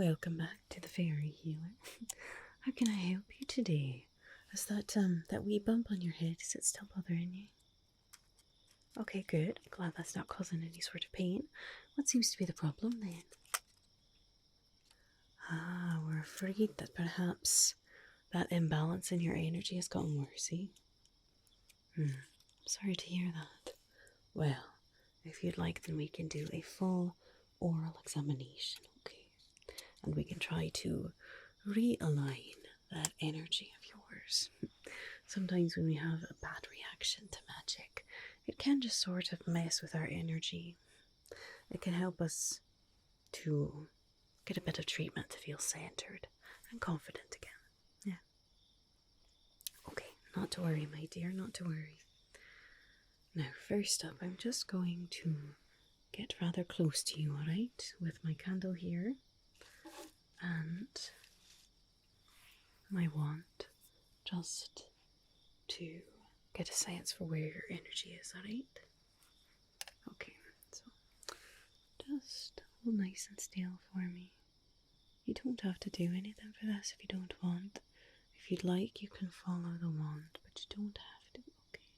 welcome back to the Fairy Healer. How can I help you today? Is that wee bump on your head, is it still bothering you? Okay, good. Glad that's not causing any sort of pain. What seems to be the problem then? Ah, we're afraid that perhaps that imbalance in your energy has gotten worse, eh? Sorry to hear that. Well, if you'd like, then we can do a full oral examination, okay? And we can try to realign that energy of yours. Sometimes when we have a bad reaction to magic, it can just sort of mess with our energy. It can help us to get a bit of treatment to feel centered and confident again. Yeah. Okay, not to worry, my dear, not to worry. Now, first up, I'm just going to get rather close to you, alright? With my candle here and my wand, just to get a sense for where your energy is, alright? Okay, so just hold nice and still for me. You don't have to do anything for this if you don't want. If you'd like, you can follow the wand, but you don't have to, okay?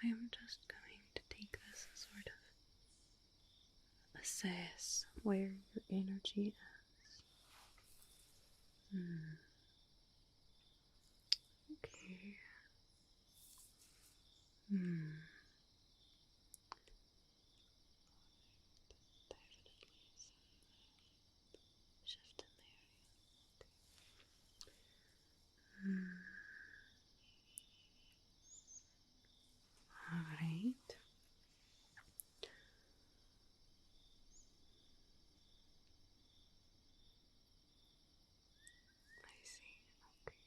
I am just going to take this and sort of assess where your energy is. Okay. Shift in there. Alright. I see. Okay.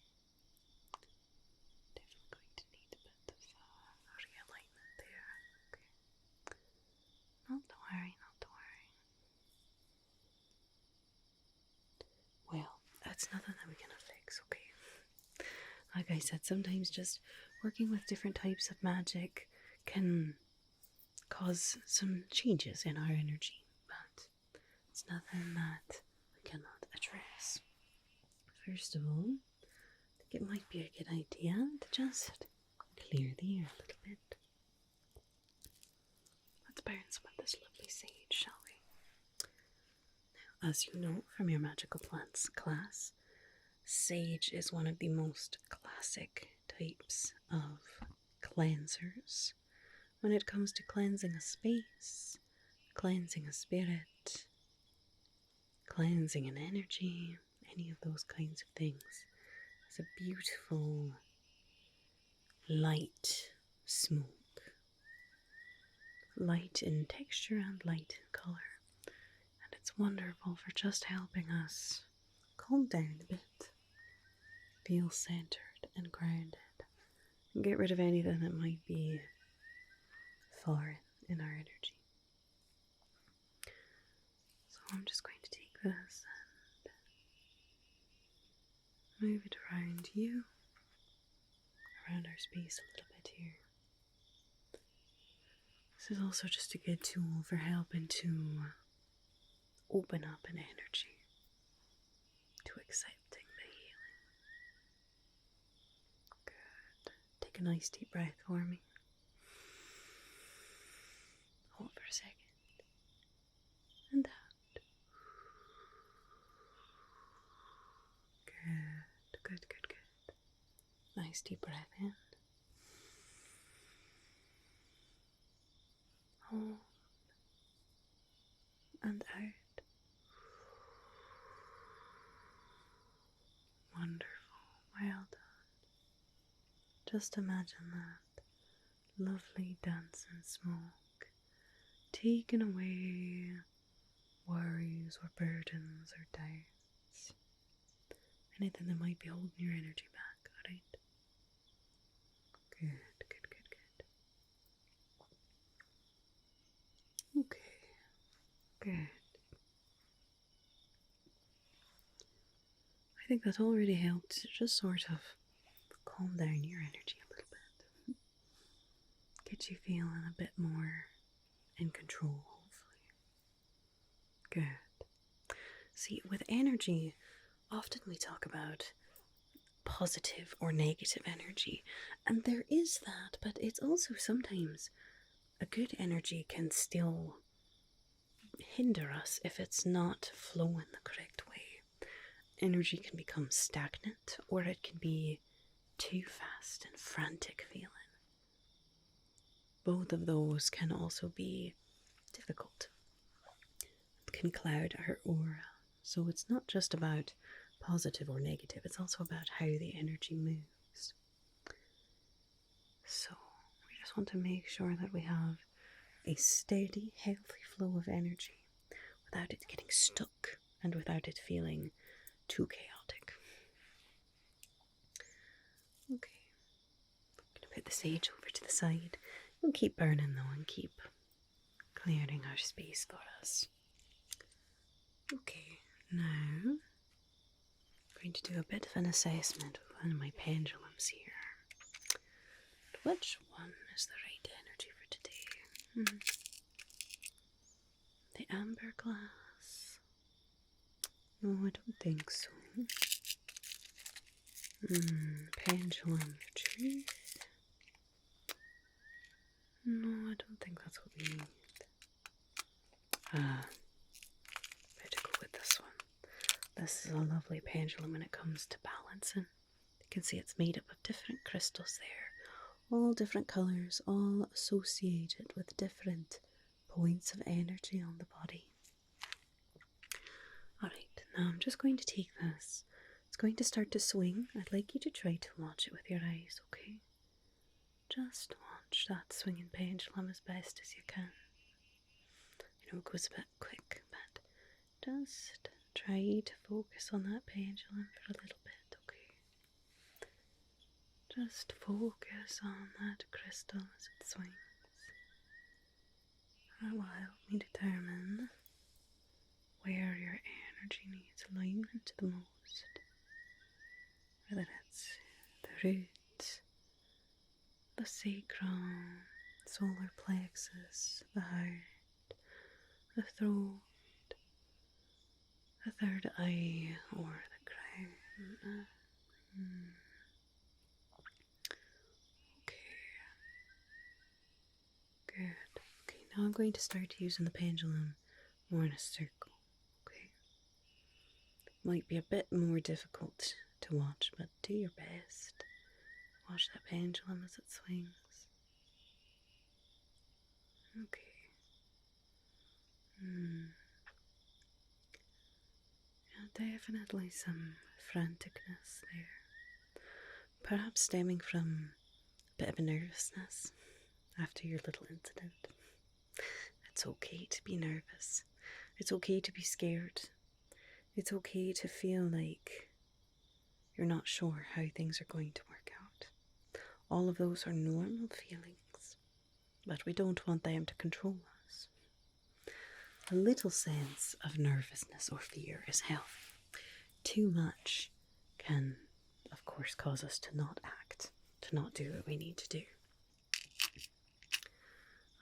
Definitely going to need a bit of realignment there. Okay. Not to worry, not to worry. Well, that's nothing that we can fix, okay? Like I said, sometimes just working with different types of magic can cause some changes in our energy, but it's nothing that we cannot address. First of all, I think it might be a good idea to just clear the air a little bit. Let's burn some of this lovely sage, shall we? Now, as you know from your magical plants class, sage is one of the most classic types of cleansers when it comes to cleansing a space, cleansing a spirit, cleansing an energy, any of those kinds of things. It's a beautiful light smoke, light in texture and light in colour, and it's wonderful for just helping us calm down a bit, feel centered and grounded, and get rid of anything that might be foreign in our energy. So I'm just going to take this and move it around you, around our space a little bit here. This is also just a good tool for helping to open up an energy to accepting the healing. Good. Take a nice deep breath for me. Hold for a second. And out. Good, good, good, good. Nice deep breath in. Hold. And out. Wonderful. Well done. Just imagine that lovely dancing smoke taking away worries or burdens or doubts. Anything that might be holding your energy back, alright? Good, good, good, good. Okay, good. I think that already helped to just sort of calm down your energy a little bit. Get you feeling a bit more in control, hopefully. Good. See, with energy, often we talk about positive or negative energy, and there is that, but it's also sometimes a good energy can still hinder us if it's not flowing the correct way. Energy can become stagnant, or it can be too fast and frantic feeling. Both of those can also be difficult. It can cloud our aura. So it's not just about positive or negative, it's also about how the energy moves. So we just want to make sure that we have a steady, healthy flow of energy without it getting stuck and without it feeling too chaotic. Okay, I'm going to put the sage over to the side and keep burning though and keep clearing our space for us. Okay, now I'm going to do a bit of an assessment with one of my pendulums here. Which one is the right energy for today? The amber glass? No, I don't think so. Pendulum truth? No, I don't think that's what we need. Better go with this one. This is a lovely pendulum when it comes to balancing. You can see it's made up of different crystals there, all different colours, all associated with different points of energy on the body. Alright, now I'm just going to take this. It's going to start to swing. I'd like you to try to watch it with your eyes, okay? Just watch that swinging pendulum as best as you can. I know it goes a bit quick, but just try to focus on that pendulum for a little bit, okay? Just focus on that crystal as it swings. That will help me determine where your energy needs alignment the most. Whether it's the root, the sacrum, solar plexus, the heart, the throat, the third eye, or the crown. Okay. Good. Okay, now I'm going to start using the pendulum more in a circle. Okay. Might be a bit more difficult to watch, but do your best. Watch that pendulum as it swings. Okay. Yeah, definitely some franticness there. Perhaps stemming from a bit of a nervousness after your little incident. It's okay to be nervous. It's okay to be scared. It's okay to feel like you're not sure how things are going to work out. All of those are normal feelings, but we don't want them to control us. A little sense of nervousness or fear is healthy. Too much can, of course, cause us to not act, to not do what we need to do.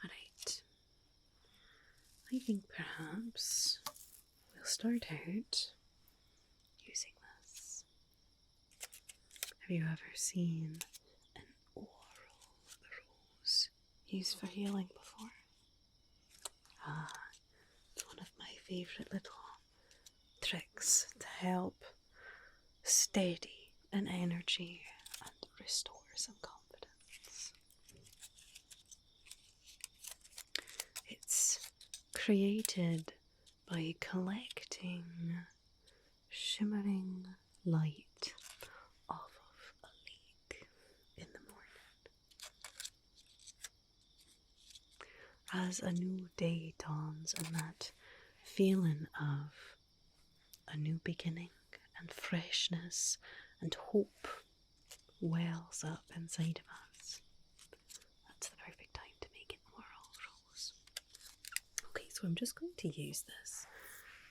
Alright. I think perhaps we'll start out using this. Have you ever seen an Aural rose used for healing before? It's one of my favourite little tricks to help steady an energy and restore some confidence. It's created by collecting shimmering light off of a lake in the morning. As a new day dawns and that feeling of a new beginning and freshness and hope wells up inside of us, that's the perfect time to make it Aural rose. Okay, so I'm just going to use this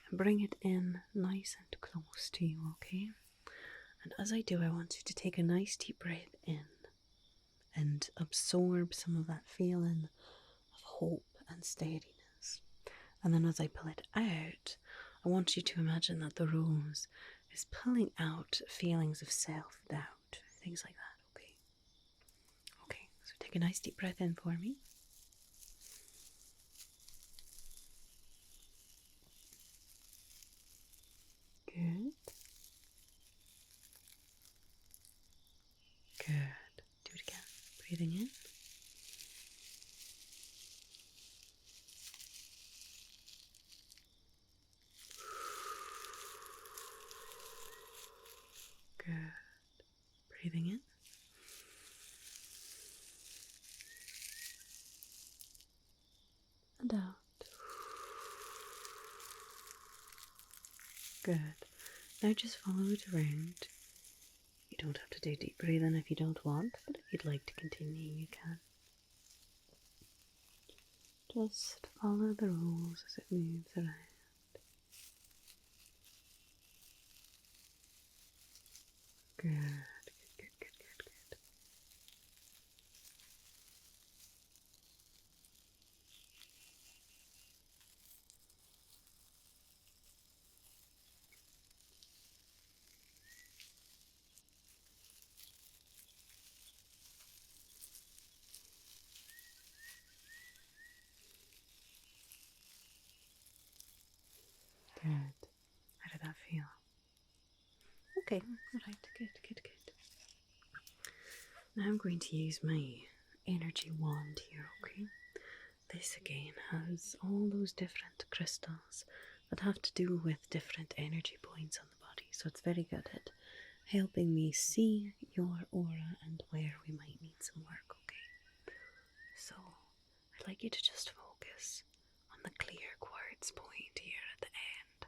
and bring it in nice and close to you, okay? And as I do, I want you to take a nice deep breath in and absorb some of that feeling of hope and steadiness. And then as I pull it out, I want you to imagine that the rose is pulling out feelings of self-doubt, things like that, okay? Okay, so take a nice deep breath in for me. Good. Good. Do it again. Breathing in. Good. Breathing in. And out. Good. Now just follow it around. You don't have to do deep breathing if you don't want, but if you'd like to continue, you can. Just follow the rules as it moves around. Good, good, good, good, good, good. Good. How did that feel? Okay, alright, good, good, good. Now I'm going to use my energy wand here, okay? This again has all those different crystals that have to do with different energy points on the body, so it's very good at helping me see your aura and where we might need some work, okay? So I'd like you to just focus on the clear quartz point here at the end.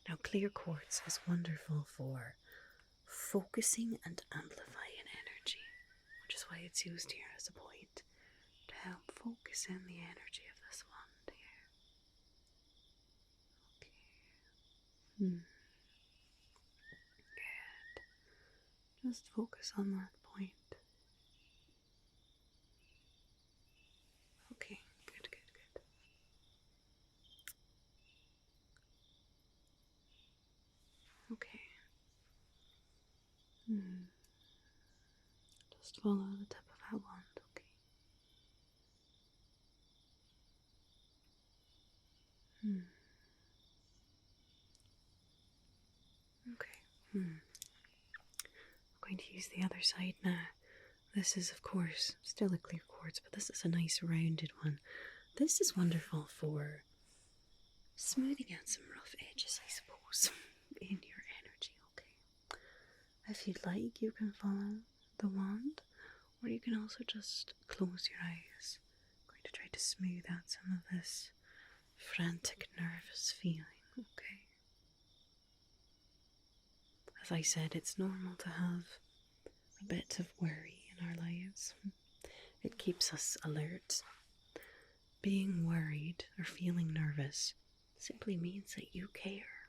Now clear quartz is wonderful for focusing and amplifying energy, which is why it's used here as a point to help focus in the energy of this wand here. Okay. Good. Just focus on that point. Okay, good, good, good. Okay. Just follow the tip of that wand, okay? Okay. I'm going to use the other side now. This is, of course, still a clear quartz, but this is a nice rounded one. This is wonderful for smoothing out some rough edges, I suppose, in your energy, okay? If you'd like, you can follow the wand, or you can also just close your eyes. I'm going to try to smooth out some of this frantic, nervous feeling, okay? As I said, it's normal to have a bit of worry in our lives. It keeps us alert. Being worried or feeling nervous simply means that you care.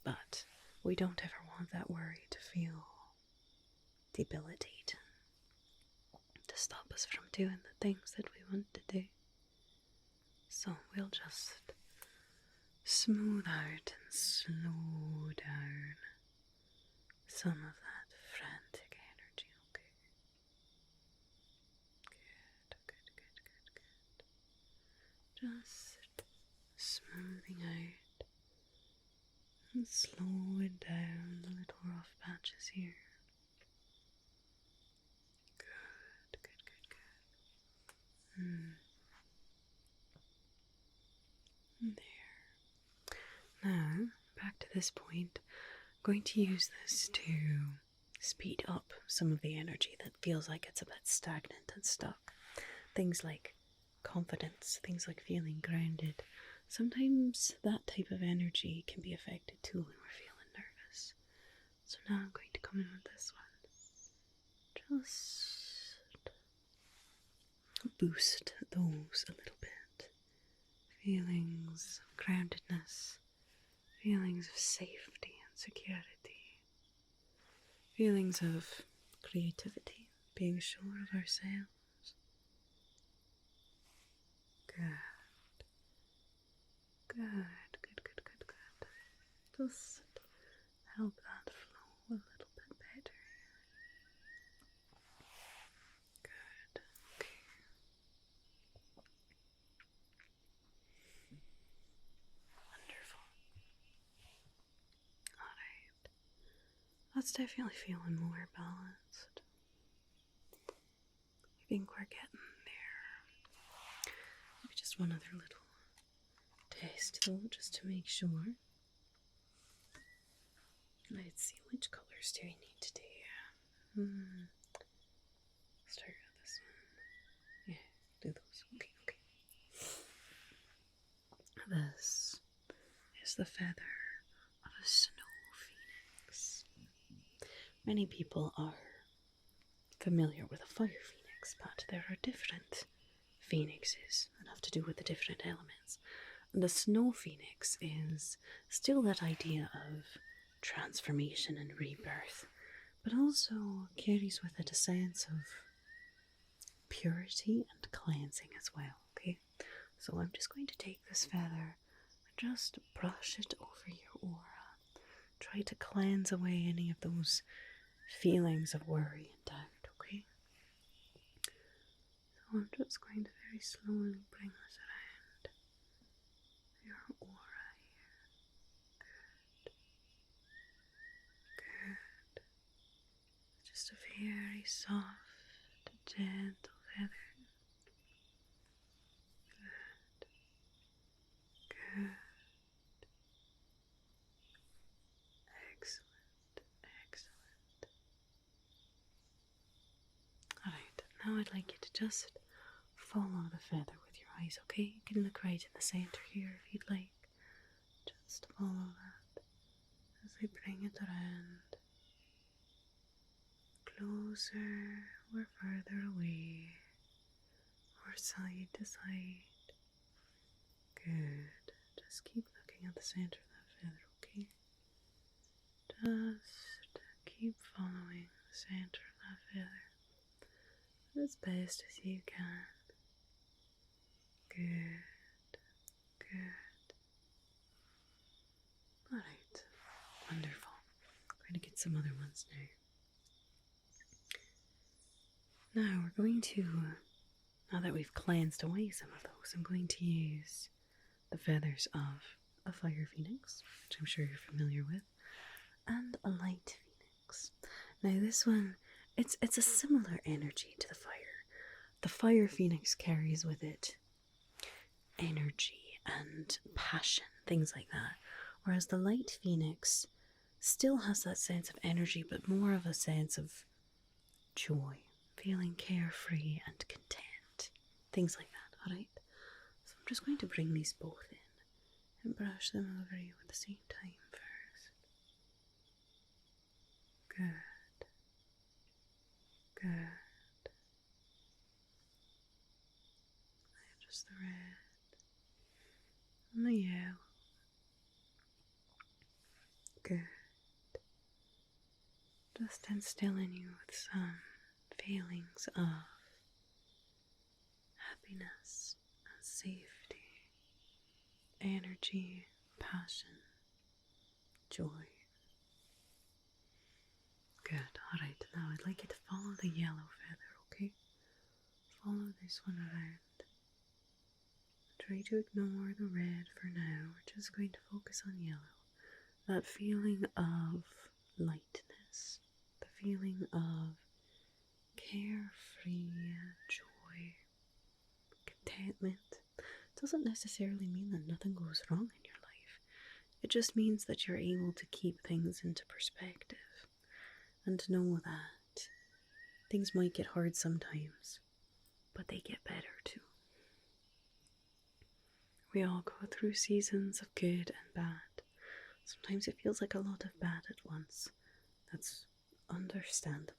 But we don't ever want that worry to feel debilitating, to stop us from doing the things that we want to do. So we'll just smooth out and slow down some of that frantic energy, okay? Good. Just smoothing out and slowing down the little rough patches here. Good. There. Now, back to this point, I'm going to use this to speed up some of the energy that feels like it's a bit stagnant and stuck. Things like confidence, things like feeling grounded. Sometimes that type of energy can be affected too when we're feeling nervous. So now I'm going to come in with this one. Just boost those a little bit. Feelings of groundedness, feelings of safety and security, feelings of creativity, being sure of ourselves. Good. Good, good, just help that flow a little bit better. Good. Okay. Wonderful. Alright. That's definitely feeling more balanced. I think we're getting there. Maybe just one other little test though, just to make sure. Let's see, which colours do we need to do? Start with this one. Yeah, do those. Okay, okay. This is the feather of a snow phoenix. Many people are familiar with a fire phoenix, but there are different phoenixes that have to do with the different elements. And the snow phoenix is still that idea of transformation and rebirth, but also carries with it a sense of purity and cleansing as well, okay? So I'm just going to take this feather and just brush it over your aura. Try to cleanse away any of those feelings of worry and doubt, okay? So I'm just going to very slowly bring this around your aura here. Good. Good. Just a very soft, gentle feather. Good. Good. Excellent. Excellent. Alright, now I'd like you to just follow the feather with your eyes, okay? You can look right in the center here if you'd like. Just follow that as I bring it around. Closer or further away, or side to side. Good. Just keep looking at the center of that feather, okay? Just keep following the center of that feather as best as you can. Good. Good. Alright. Wonderful. I'm going to get some other ones now. Now we're going to, now that we've cleansed away some of those, I'm going to use the feathers of a fire phoenix, which I'm sure you're familiar with, and a light phoenix. Now this one, it's a similar energy to the fire. The fire phoenix carries with it energy and passion, things like that, whereas the light phoenix still has that sense of energy, but more of a sense of joy, feeling carefree and content, things like that. Alright, so I'm just going to bring these both in and brush them over you at the same time first. Good. Good. And just the red and the yellow. Good. Just instilling you with some feelings of happiness and safety, energy, passion, joy. Good. Alright, now I'd like you to follow the yellow feather, okay? Follow this one around. Try to ignore the red for now. We're just going to focus on yellow. That feeling of lightness, the feeling of carefree joy, contentment. Doesn't necessarily mean that nothing goes wrong in your life. It just means that you're able to keep things into perspective and to know that things might get hard sometimes, but they get better too. We all go through seasons of good and bad. Sometimes it feels like a lot of bad at once. That's understandable.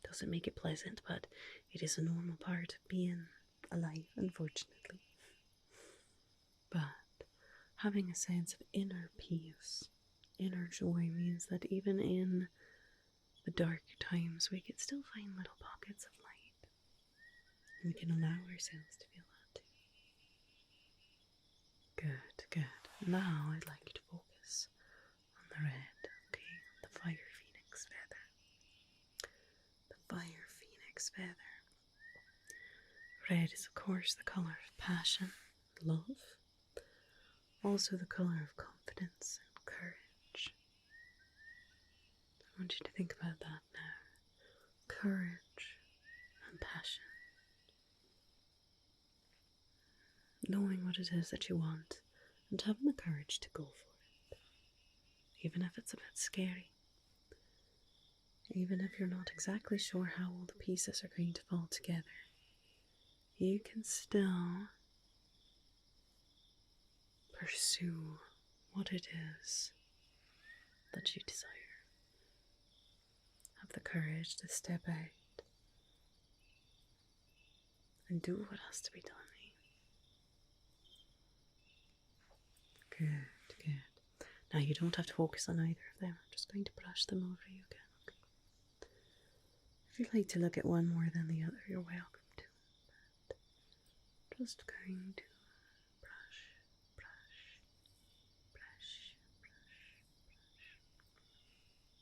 Doesn't make it pleasant, but it is a normal part of being alive, unfortunately. But having a sense of inner peace, inner joy means that even in the dark times we can still find little pockets of light. And we can allow ourselves to feel that too. Good, good. Now I'd like to focus red, okay? The fire phoenix feather. The fire phoenix feather. Red is, of course, the colour of passion, love, also the colour of confidence and courage. I want you to think about that now. Courage and passion. Knowing what it is that you want and having the courage to go for it. Even if it's a bit scary. Even if you're not exactly sure how all the pieces are going to fall together. You can still pursue what it is that you desire. Have the courage to step out and do what has to be done. Good, good. Now you don't have to focus on either of them. I'm just going to brush them over you again. Okay. If you'd like to look at one more than the other, you're welcome to. But just going to brush, brush, brush, brush, brush.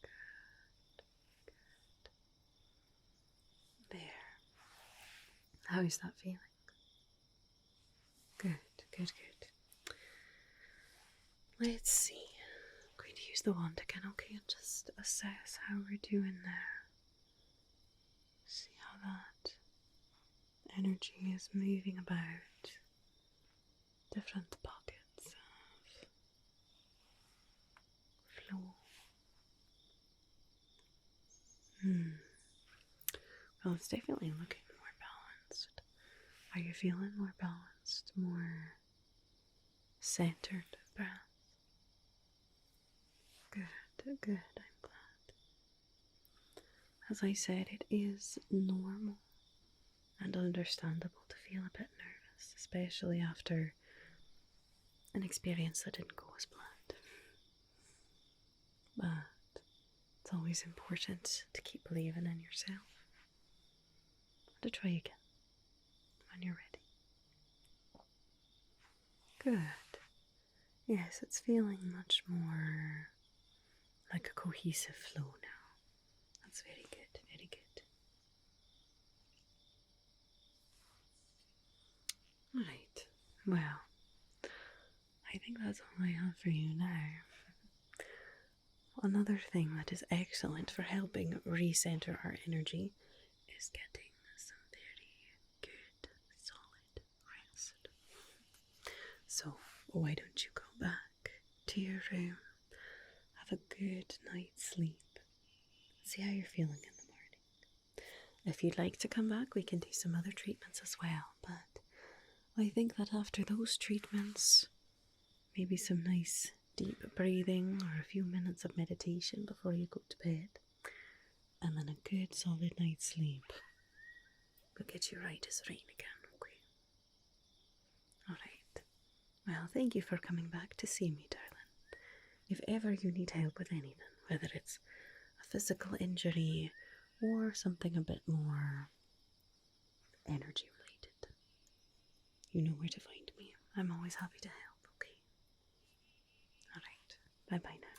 Good, good. There. How is that feeling? Good, good, good. Let's see. I'm going to use the wand again, okay, and just assess how we're doing there. See how that energy is moving about different pockets of flow. Well, it's definitely looking more balanced. Are you feeling more balanced, more centered breath? Good, good, I'm glad. As I said, it is normal and understandable to feel a bit nervous, especially after an experience that didn't go as planned. But it's always important to keep believing in yourself. And to try again when you're ready. Good. Yes, it's feeling much more like a cohesive flow now. That's very good, very good. Right, well, I think that's all I have for you now. Another thing that is excellent for helping recenter our energy is getting some very good, solid rest. So, why don't you go back to your room, have a good night's sleep, see how you're feeling in the morning. If you'd like to come back, we can do some other treatments as well, but I think that after those treatments, maybe some nice deep breathing or a few minutes of meditation before you go to bed, and then a good solid night's sleep will get you right as rain again, okay? Alright. Well, thank you for coming back to see me, darling. If ever you need help with anything, whether it's a physical injury or something a bit more energy related, you know where to find me. I'm always happy to help, okay? Alright, bye bye now.